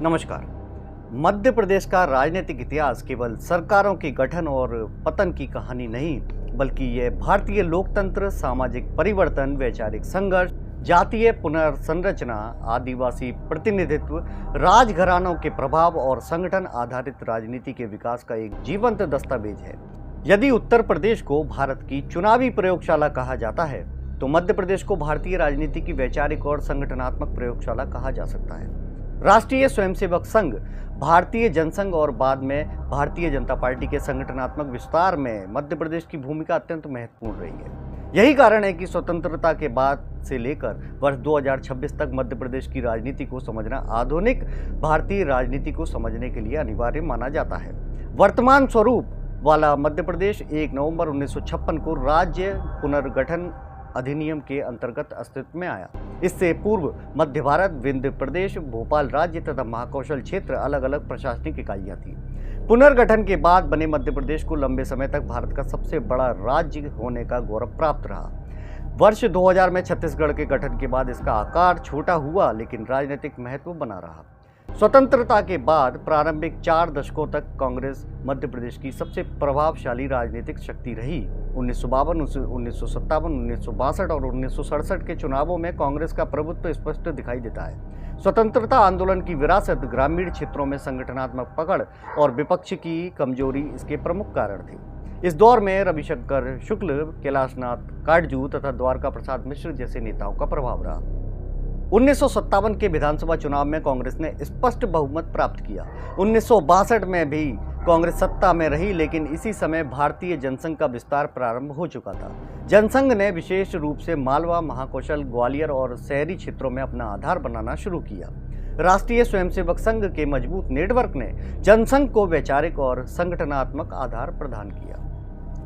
नमस्कार। मध्य प्रदेश का राजनीतिक इतिहास केवल सरकारों के गठन और पतन की कहानी नहीं, बल्कि यह भारतीय लोकतंत्र, सामाजिक परिवर्तन, वैचारिक संघर्ष, जातीय पुनर्संरचना, आदिवासी प्रतिनिधित्व, राजघरानों के प्रभाव और संगठन आधारित राजनीति के विकास का एक जीवंत दस्तावेज है। यदि उत्तर प्रदेश को भारत की चुनावी प्रयोगशाला कहा जाता है, तो मध्य प्रदेश को भारतीय राजनीति की वैचारिक और संगठनात्मक प्रयोगशाला कहा जा सकता है। राष्ट्रीय स्वयंसेवक संघ, भारतीय जनसंघ और बाद में भारतीय जनता पार्टी के संगठनात्मक विस्तार में मध्य प्रदेश की भूमिका अत्यंत महत्वपूर्ण रही है। यही कारण है कि स्वतंत्रता के बाद से लेकर वर्ष 2026 तक मध्य प्रदेश की राजनीति को समझना आधुनिक भारतीय राजनीति को समझने के लिए अनिवार्य माना जाता है। वर्तमान स्वरूप वाला मध्य प्रदेश 1 नवंबर 1956 को राज्य पुनर्गठन अधिनियम के अंतर्गत अस्तित्व में आया। इससे पूर्व मध्य भारत, विंध्य प्रदेश, भोपाल राज्य तथा महाकौशल क्षेत्र अलग अलग प्रशासनिक इकाइयां थी। पुनर्गठन के बाद बने मध्य प्रदेश को लंबे समय तक भारत का सबसे बड़ा राज्य होने का गौरव प्राप्त रहा। वर्ष 2000 में छत्तीसगढ़ के गठन के बाद इसका आकार छोटा हुआ, लेकिन राजनीतिक महत्व बना रहा। स्वतंत्रता के बाद प्रारंभिक 4 दशकों तक कांग्रेस मध्य प्रदेश की सबसे प्रभावशाली राजनीतिक शक्ति रही। 1952, 1957, 1962 और 1967 के चुनावों में कांग्रेस का प्रभुत्व स्पष्ट दिखाई देता है। स्वतंत्रता आंदोलन की विरासत, ग्रामीण क्षेत्रों में संगठनात्मक पकड़ और विपक्ष की कमजोरी इसके प्रमुख कारण थे। इस दौर में रविशंकर शुक्ल, कैलाशनाथ काटजू तथा द्वारका प्रसाद मिश्र जैसे नेताओं का प्रभाव रहा। 1957 के विधानसभा चुनाव में कांग्रेस ने स्पष्ट बहुमत प्राप्त किया। 1962 में भी कांग्रेस सत्ता में रही, लेकिन इसी समय भारतीय जनसंघ का विस्तार प्रारंभ हो चुका था। जनसंघ ने विशेष रूप से मालवा, महाकौशल, ग्वालियर और शहरी क्षेत्रों में अपना आधार बनाना शुरू किया। राष्ट्रीय स्वयंसेवक संघ के मजबूत नेटवर्क ने जनसंघ को वैचारिक और संगठनात्मक आधार प्रदान किया।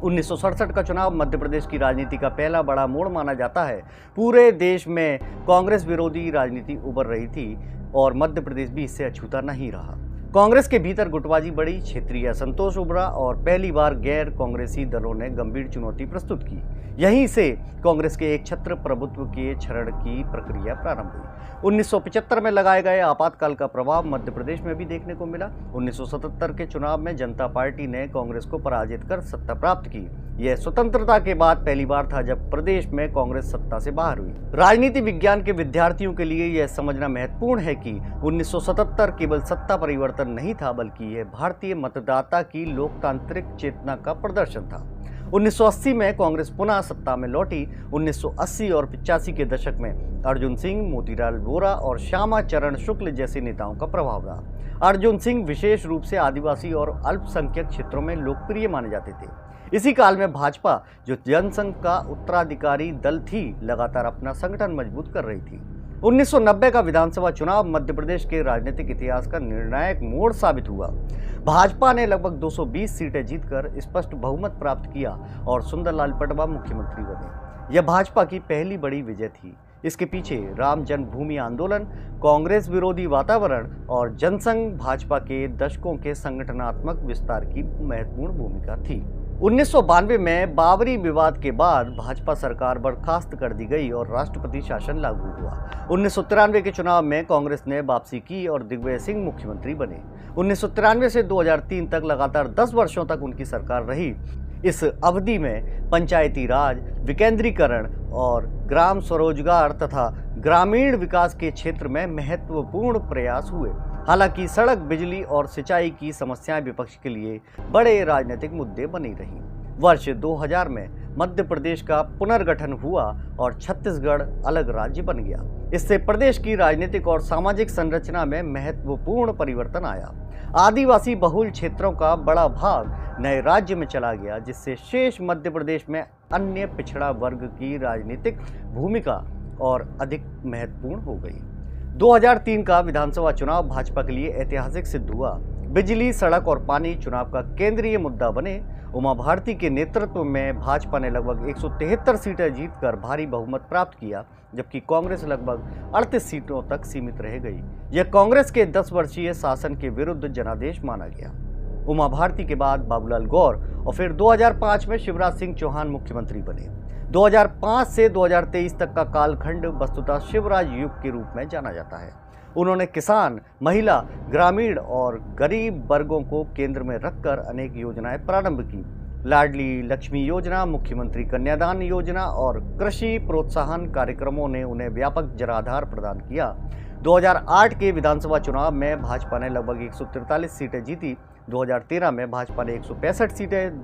1967 का चुनाव मध्य प्रदेश की राजनीति का पहला बड़ा मोड़ माना जाता है। पूरे देश में कांग्रेस विरोधी राजनीति उभर रही थी और मध्य प्रदेश भी इससे अछूता नहीं रहा। कांग्रेस के भीतर गुटबाजी बढ़ी, क्षेत्रीय असंतोष उभरा और पहली बार गैर कांग्रेसी दलों ने गंभीर चुनौती प्रस्तुत की। यहीं से कांग्रेस के एक छत्र प्रभुत्व के क्षरण की प्रक्रिया प्रारंभ हुई। 1975 में लगाए गए आपातकाल का प्रभाव मध्य प्रदेश में भी देखने को मिला। 1977 के चुनाव में जनता पार्टी ने कांग्रेस को पराजित कर सत्ता प्राप्त की। यह स्वतंत्रता के बाद पहली बार था जब प्रदेश में कांग्रेस सत्ता से बाहर हुई। राजनीति विज्ञान के विद्यार्थियों के लिए यह समझना महत्वपूर्ण है कि 1977 केवल सत्ता परिवर्तन नहीं था, बल्कि यह भारतीय मतदाता की लोकतांत्रिक चेतना का प्रदर्शन था। 1980 में कांग्रेस पुनः सत्ता में लौटी। 1980 और 85 के दशक में अर्जुन सिंह, मोतीलाल वोरा और श्यामा चरण शुक्ल जैसे नेताओं का प्रभाव रहा। अर्जुन सिंह विशेष रूप से आदिवासी और अल्पसंख्यक क्षेत्रों में लोकप्रिय माने जाते थे। इसी काल में भाजपा, जो जनसंघ का उत्तराधिकारी दल थी, लगातार अपना संगठन मजबूत कर रही थी। 1990 का विधानसभा चुनाव मध्य प्रदेश के राजनीतिक इतिहास का निर्णायक मोड़ साबित हुआ। भाजपा ने लगभग 220 सीटें जीतकर स्पष्ट बहुमत प्राप्त किया और सुंदरलाल पटवा मुख्यमंत्री बने। यह भाजपा की पहली बड़ी विजय थी। इसके पीछे राम जन्मभूमि आंदोलन, कांग्रेस विरोधी वातावरण और जनसंघ भाजपा के दशकों के संगठनात्मक विस्तार की महत्वपूर्ण भूमिका थी। 1992 में बाबरी विवाद के बाद भाजपा सरकार बर्खास्त कर दी गई और राष्ट्रपति शासन लागू हुआ। 1993 के चुनाव में कांग्रेस ने वापसी की और दिग्विजय सिंह मुख्यमंत्री बने। 1993 से 2003 तक लगातार 10 वर्षों तक उनकी सरकार रही। इस अवधि में पंचायती राज, विकेंद्रीकरण और ग्राम स्वरोजगार तथा ग्रामीण विकास के क्षेत्र में महत्वपूर्ण प्रयास हुए। हालांकि सड़क, बिजली और सिंचाई की समस्याएं विपक्ष के लिए बड़े राजनीतिक मुद्दे बनी रहीं। वर्ष 2000 में मध्य प्रदेश का पुनर्गठन हुआ और छत्तीसगढ़ अलग राज्य बन गया। इससे प्रदेश की राजनीतिक और सामाजिक संरचना में महत्वपूर्ण परिवर्तन आया। आदिवासी बहुल क्षेत्रों का बड़ा भाग नए राज्य में चला गया, जिससे शेष मध्य प्रदेश में अन्य पिछड़ा वर्ग की राजनीतिक भूमिका और अधिक महत्वपूर्ण हो गई। 2003 का विधानसभा चुनाव भाजपा के लिए ऐतिहासिक सिद्ध हुआ। बिजली, सड़क और पानी चुनाव का केंद्रीय मुद्दा बने। उमा भारती के नेतृत्व में भाजपा ने लगभग 173 सीटें जीतकर भारी बहुमत प्राप्त किया, जबकि कांग्रेस लगभग 38 सीटों तक सीमित रह गई। यह कांग्रेस के 10 वर्षीय शासन के विरुद्ध जनादेश माना गया। उमा भारती के बाद बाबूलाल गौर और फिर 2005 में शिवराज सिंह चौहान मुख्यमंत्री बने। 2005 से 2023 तक का कालखंड वस्तुतः शिवराज युग के रूप में जाना जाता है। उन्होंने किसान, महिला, ग्रामीण और गरीब वर्गों को केंद्र में रखकर अनेक योजनाएं प्रारंभ की। लाडली लक्ष्मी योजना, मुख्यमंत्री कन्यादान योजना और कृषि प्रोत्साहन कार्यक्रमों ने उन्हें व्यापक जनाधार प्रदान किया। 2008 के विधानसभा चुनाव में भाजपा ने लगभग 143 सीटें जीती। 2013 में भाजपा ने 165 सीटें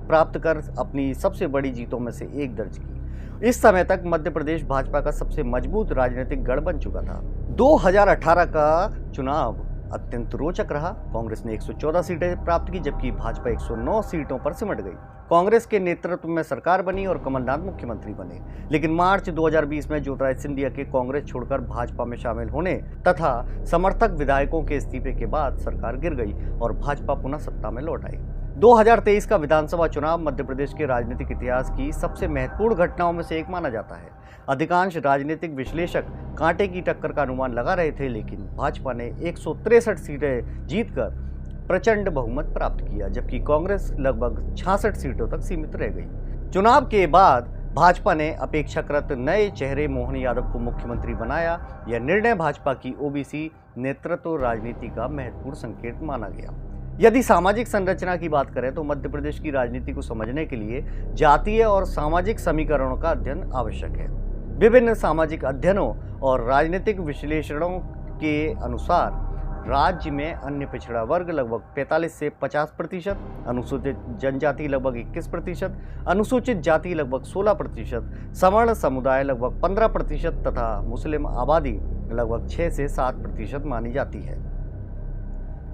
प्राप्त कर अपनी सबसे बड़ी जीतों में से एक दर्ज की। इस समय तक मध्य प्रदेश भाजपा का सबसे मजबूत राजनीतिक गढ़ बन चुका था। 2018 का चुनाव अत्यंत रोचक रहा। कांग्रेस ने 114 सीटें प्राप्त की, जबकि भाजपा 109 सीटों पर सिमट गई। कांग्रेस के नेतृत्व में सरकार बनी और कमलनाथ मुख्यमंत्री बने। लेकिन मार्च 2020 में ज्योतिरादित्य सिंधिया के कांग्रेस छोड़कर भाजपा में शामिल होने तथा समर्थक विधायकों के इस्तीफे के बाद सरकार गिर गई और भाजपा पुनः सत्ता में लौट आई। 2023 का विधानसभा चुनाव मध्य प्रदेश के राजनीतिक इतिहास की सबसे महत्वपूर्ण घटनाओं में से एक माना जाता है। अधिकांश राजनीतिक विश्लेषक कांटे की टक्कर का अनुमान लगा रहे थे, लेकिन भाजपा ने 163 सीटें जीतकर प्रचंड बहुमत प्राप्त किया, जबकि कांग्रेस लगभग 66 सीटों तक सीमित रह गई। चुनाव के बाद भाजपा ने अपेक्षाकृत नए चेहरे मोहन यादव को मुख्यमंत्री बनाया। यह निर्णय भाजपा की ओबीसी नेतृत्व राजनीति का महत्वपूर्ण संकेत माना गया। यदि सामाजिक संरचना की बात करें तो मध्य प्रदेश की राजनीति को समझने के लिए जातीय और सामाजिक समीकरणों का अध्ययन आवश्यक है। विभिन्न सामाजिक अध्ययनों और राजनीतिक विश्लेषणों के अनुसार राज्य में अन्य पिछड़ा वर्ग लगभग 45 से 50%, अनुसूचित जनजाति लगभग 21%, अनुसूचित जाति लगभग 16%, सवर्ण समुदाय लगभग 15% तथा मुस्लिम आबादी लगभग 6 से 7% मानी जाती है।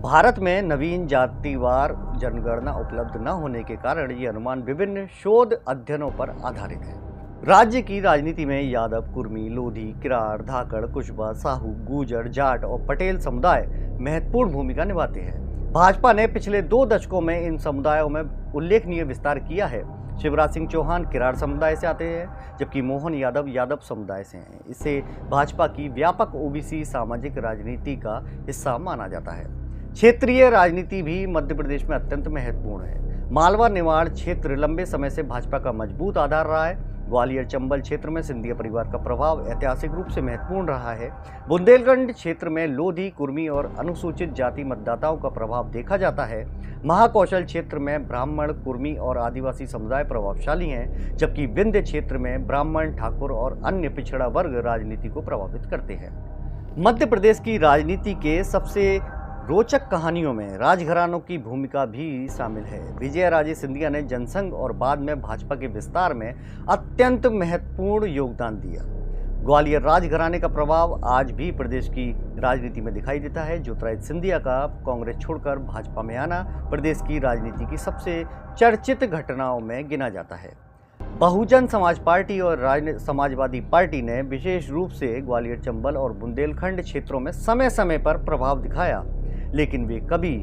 भारत में नवीन जातिवार जनगणना उपलब्ध न होने के कारण ये अनुमान विभिन्न शोध अध्ययनों पर आधारित है। राज्य की राजनीति में यादव, कुर्मी, लोधी, किरार, धाकड़, कुशवा, साहू, गूजर, जाट और पटेल समुदाय महत्वपूर्ण भूमिका निभाते हैं। भाजपा ने पिछले 2 दशकों में इन समुदायों में उल्लेखनीय विस्तार किया है। शिवराज सिंह चौहान किरार समुदाय से आते हैं, जबकि मोहन यादव यादव समुदाय से हैं। इसे भाजपा की व्यापक ओबीसी सामाजिक राजनीति का हिस्सा माना जाता है। क्षेत्रीय राजनीति भी मध्य प्रदेश में अत्यंत महत्वपूर्ण है। मालवा निमाड़ क्षेत्र लंबे समय से भाजपा का मजबूत आधार रहा है। ग्वालियर चंबल क्षेत्र में सिंधिया परिवार का प्रभाव ऐतिहासिक रूप से महत्वपूर्ण रहा है। बुंदेलखंड क्षेत्र में लोधी, कुर्मी और अनुसूचित जाति मतदाताओं का प्रभाव देखा जाता है। महाकौशल क्षेत्र में ब्राह्मण, कुर्मी और आदिवासी समुदाय प्रभावशाली हैं, जबकि विंध्य क्षेत्र में ब्राह्मण, ठाकुर और अन्य पिछड़ा वर्ग राजनीति को प्रभावित करते हैं। मध्य प्रदेश की राजनीति के सबसे रोचक कहानियों में राजघरानों की भूमिका भी शामिल है। विजयाराजे सिंधिया ने जनसंघ और बाद में भाजपा के विस्तार में अत्यंत महत्वपूर्ण योगदान दिया। ग्वालियर राजघराने का प्रभाव आज भी प्रदेश की राजनीति में दिखाई देता है। ज्योतिरादित्य सिंधिया का कांग्रेस छोड़कर भाजपा में आना प्रदेश की राजनीति की सबसे चर्चित घटनाओं में गिना जाता है। बहुजन समाज पार्टी और समाजवादी पार्टी ने विशेष रूप से ग्वालियर, चंबल और बुंदेलखंड क्षेत्रों में समय समय पर प्रभाव दिखाया, लेकिन वे कभी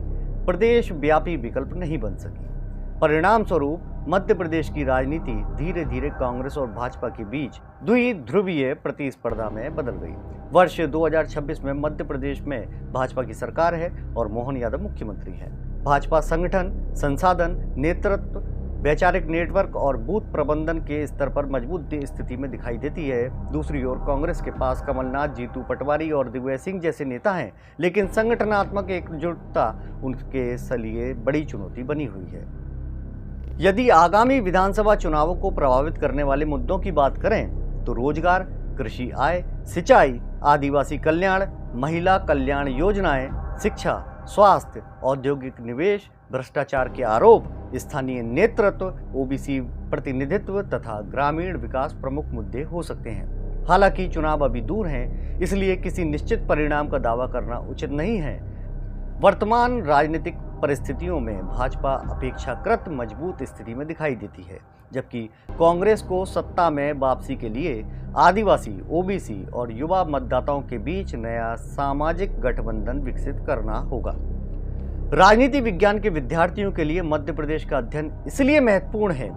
प्रदेश व्यापी विकल्प नहीं बन सकी। परिणाम स्वरूप मध्य प्रदेश की राजनीति धीरे धीरे कांग्रेस और भाजपा के बीच द्विध्रुवीय प्रतिस्पर्धा में बदल गई। वर्ष 2026 में मध्य प्रदेश में भाजपा की सरकार है और मोहन यादव मुख्यमंत्री हैं। भाजपा संगठन, संसाधन, नेतृत्व, वैचारिक नेटवर्क और बूथ प्रबंधन के स्तर पर मजबूत स्थिति में दिखाई देती है। दूसरी ओर कांग्रेस के पास कमलनाथ, जीतू पटवारी और दिग्विजय सिंह जैसे नेता हैं, लेकिन संगठनात्मक एकजुटता उनके लिए बड़ी चुनौती बनी हुई है। यदि आगामी विधानसभा चुनावों को प्रभावित करने वाले मुद्दों की बात करें तो रोजगार, कृषि आय, सिंचाई, आदिवासी कल्याण, महिला कल्याण योजनाएं, शिक्षा, स्वास्थ्य, औद्योगिक निवेश, भ्रष्टाचार के आरोप, स्थानीय नेतृत्व, ओबीसी प्रतिनिधित्व तथा ग्रामीण विकास प्रमुख मुद्दे हो सकते हैं। हालांकि चुनाव अभी दूर हैं, इसलिए किसी निश्चित परिणाम का दावा करना उचित नहीं है। वर्तमान राजनीतिक परिस्थितियों में भाजपा अपेक्षाकृत मजबूत स्थिति में दिखाई देती है, जबकि कांग्रेस को सत्ता में वापसी के लिए आदिवासी, ओबीसी और युवा मतदाताओं के बीच नया सामाजिक गठबंधन विकसित करना होगा। राजनीति विज्ञान के विद्यार्थियों के लिए मध्य प्रदेश का अध्ययन इसलिए महत्वपूर्ण है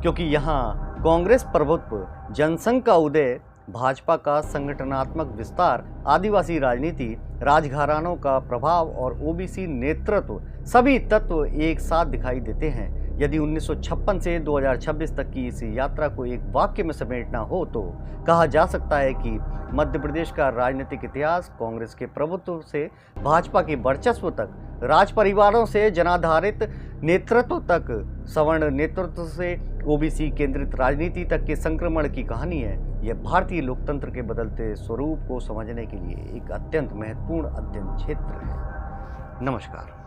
क्योंकि यहाँ कांग्रेस प्रभुत्व, जनसंघ का उदय, भाजपा का संगठनात्मक विस्तार, आदिवासी राजनीति, राजघरानों का प्रभाव और ओबीसी नेतृत्व सभी तत्व एक साथ दिखाई देते हैं। यदि 1956 से 2026 तक की इस यात्रा को एक वाक्य में समेटना हो तो कहा जा सकता है कि मध्य प्रदेश का राजनीतिक इतिहास कांग्रेस के प्रभुत्व से भाजपा के वर्चस्व तक, राज परिवारों से जनाधारित नेतृत्व तक, सवर्ण नेतृत्व से ओबीसी केंद्रित राजनीति तक के संक्रमण की कहानी है। यह भारतीय लोकतंत्र के बदलते स्वरूप को समझने के लिए एक अत्यंत महत्वपूर्ण अध्ययन क्षेत्र है। नमस्कार।